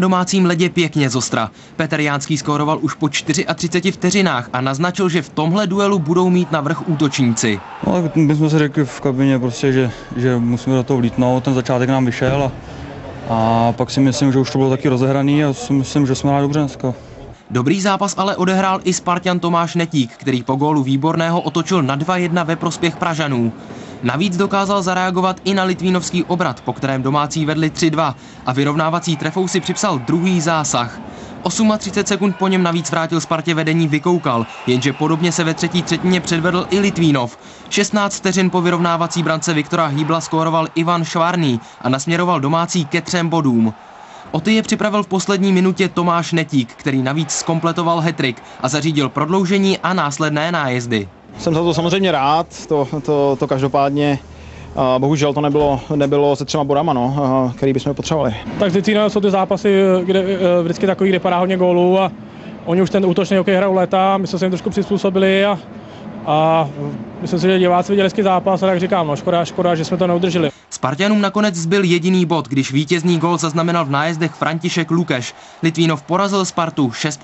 Domácím ledě pěkně zostra. Petr Jánský skóroval už po 34 vteřinách a naznačil, že v tomhle duelu budou mít navrch útočníci. No, my jsme si řekli v kabině, prostě, že musíme do toho vlítnout, ten začátek nám vyšel a pak si myslím, že už to bylo taky rozehraný a si myslím, že jsme hráli dobře dneska. Dobrý zápas ale odehrál i Spartan Tomáš Netík, který po gólu Výborného otočil na 2-1 ve prospěch Pražanů. Navíc dokázal zareagovat i na litvínovský obrat, po kterém domácí vedli 3-2 a vyrovnávací trefou si připsal druhý zásah. 38 sekund po něm navíc vrátil Spartě vedení Vykoukal, jenže podobně se ve třetí třetině předvedl i Litvínov. 16 vteřin po vyrovnávací brance Viktora Hýbla skóroval Ivan Švarný a nasměroval domácí ke 3 bodům. O ty je připravil v poslední minutě Tomáš Netík, který navíc zkompletoval hat-trick a zařídil prodloužení a následné nájezdy. Jsem za to samozřejmě rád, to každopádně, bohužel to nebylo se 3 bodama, který bychom potřebovali. Tak vždycky jsou ty zápasy, kde vždycky takový, kde padá hodně gólů a oni už ten útočný hokej hrajou léta, my jsme se jim trošku přizpůsobili a myslím si, že diváci viděli hezký zápas a tak říkám, škoda, že jsme to neudrželi. Spartanům nakonec zbyl jediný bod, když vítězný gól zaznamenal v nájezdech František Lukeš. Litvínov porazil Spartu 6-5.